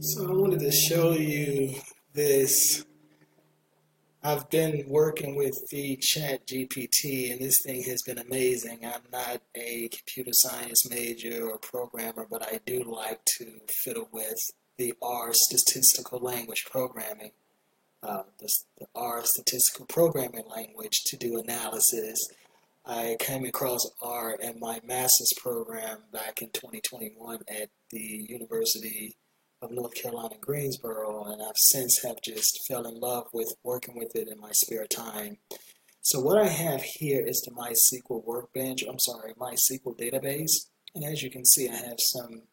So I wanted to show you this. I've been working with the Chat GPT, and this thing has been amazing. I'm not a computer science major or programmer, but I do like to fiddle with the R statistical language programming, the R statistical programming language to do analysis. I came across R in my master's program back in 2021 at the University of North Carolina, Greensboro, and I've since have just fell in love with working with it in my spare time. So what I have here is the MySQL workbench, MySQL database, and as you can see I have some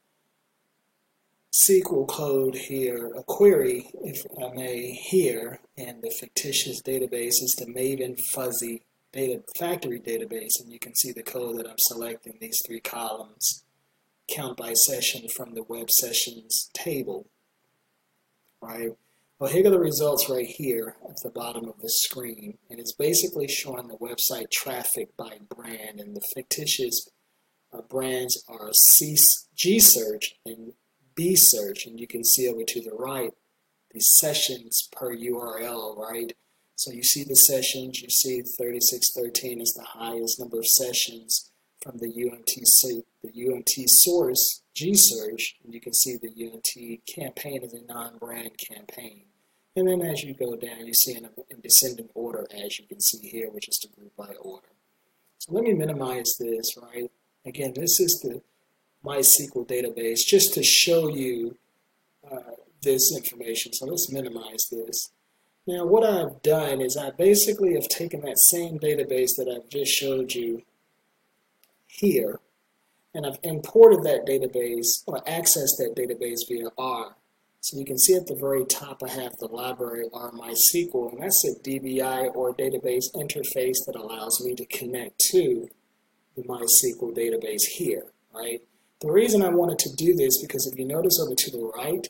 SQL code here, a query, if I may, here, and the fictitious database is the Maven Fuzzy Data Factory database, and you can see the code that I'm selecting, these three columns. Count by session from the web sessions table, right? Well, here are the results right here at the bottom of the screen, and it's basically showing the website traffic by brand, and the fictitious brands are G search and B search, and you can see over to the right the sessions per URL, right? So you see the sessions, you see 3613 is the highest number of sessions from the UMT source G search, and you can see the UMT campaign is a non-brand campaign. And then as you go down, you see in descending order, as you can see here, which is the group by order. So let me minimize this, right? Again, this is the MySQL database just to show you this information. So let's minimize this. Now what I've done is I basically have taken that same database that I've just showed you here, and I've imported that database or accessed that database via R. So you can see at the very top I have the library R MySQL, and that's a DBI or database interface that allows me to connect to the MySQL database here, right? The reason I wanted to do this because if you notice over to the right,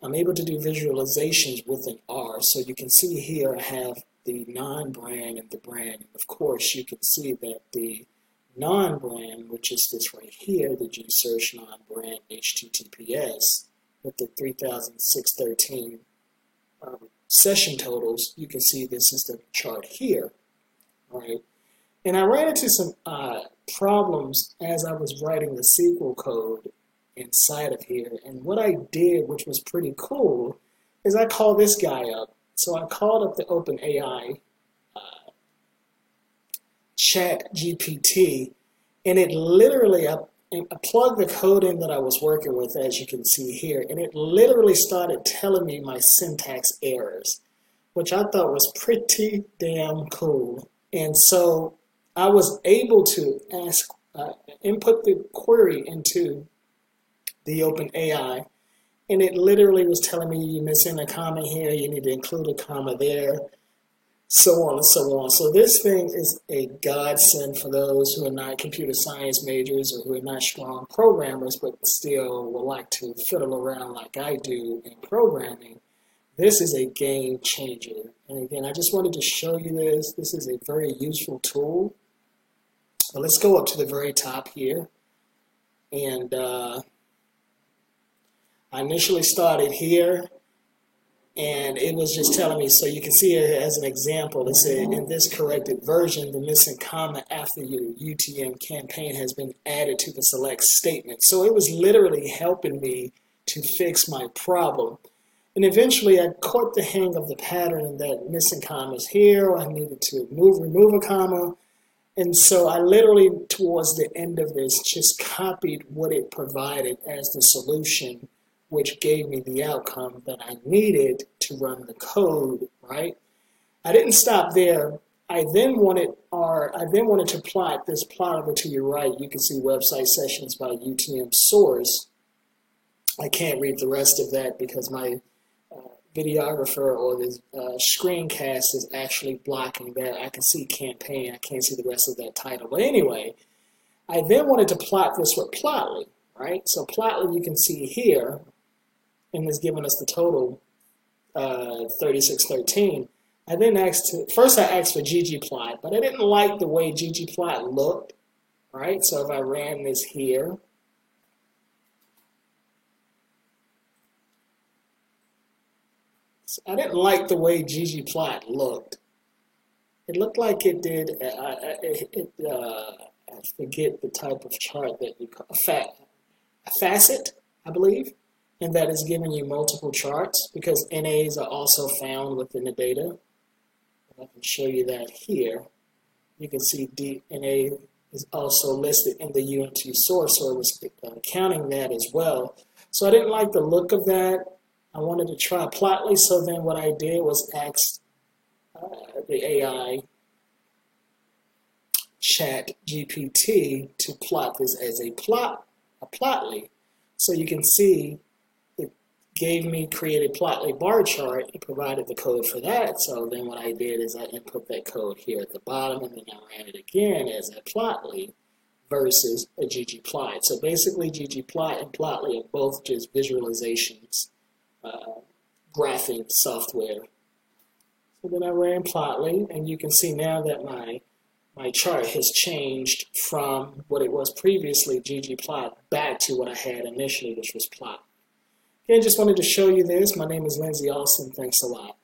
I'm able to do visualizations within R. So you can see here I have the non-brand and the brand, and of course you can see that the non-brand, which is this right here, the G-Search non-brand HTTPS, with the 3613 session totals, you can see this is the chart here, right? And I ran into some problems as I was writing the SQL code inside of here, and what I did, which was pretty cool, is I called this guy up. So I called up the OpenAI Chat GPT, and it literally, I plugged the code in that I was working with, as you can see here, and it literally started telling me my syntax errors, which I thought was pretty damn cool. And so I was able to input the query into the OpenAI, and it literally was telling me you're missing a comma here, you need to include a comma there, so on and so on. So this thing is a godsend for those who are not computer science majors or who are not strong programmers but still would like to fiddle around like I do in programming. This is a game changer. And again, I just wanted to show you this. This is a very useful tool. So let's go up to the very top here. And I initially started here, and it was just telling me, so you can see it as an example, it said, in this corrected version, the missing comma after your UTM campaign has been added to the select statement. So it was literally helping me to fix my problem. And eventually I caught the hang of the pattern that missing commas here, or I needed to remove a comma. And so I literally, towards the end of this, just copied what it provided as the solution, which gave me the outcome that I needed to run the code, right? I didn't stop there. I then wanted to plot this plot over to your right. You can see website sessions by UTM source. I can't read the rest of that because my videographer or the screencast is actually blocking there. I can see campaign. I can't see the rest of that title. But anyway, I then wanted to plot this with Plotly, right? So Plotly you can see here, and it's giving us the total 3613. I then first I asked for ggplot, but I didn't like the way ggplot looked, right? So if I ran this here, I didn't like the way ggplot looked. It looked like it did, I forget the type of chart that you call, a facet, I believe, and that is giving you multiple charts because NAs are also found within the data. I can show you that here. You can see DNA is also listed in the UNT source, so it was counting that as well. So I didn't like the look of that. I wanted to try Plotly, so then what I did was ask the AI chat GPT to plot this as a Plotly. So you can see it gave me, created Plotly bar chart. It provided the code for that. So then what I did is I input that code here at the bottom, and then I ran it again as a Plotly versus a ggplot. So basically ggplot and Plotly are both just visualizations, graphing software. So then I ran Plotly, and you can see now that my chart has changed from what it was previously, ggplot, back to what I had initially, which was Plot. Again, just wanted to show you this. My name is Lindsay Austin. Thanks a lot.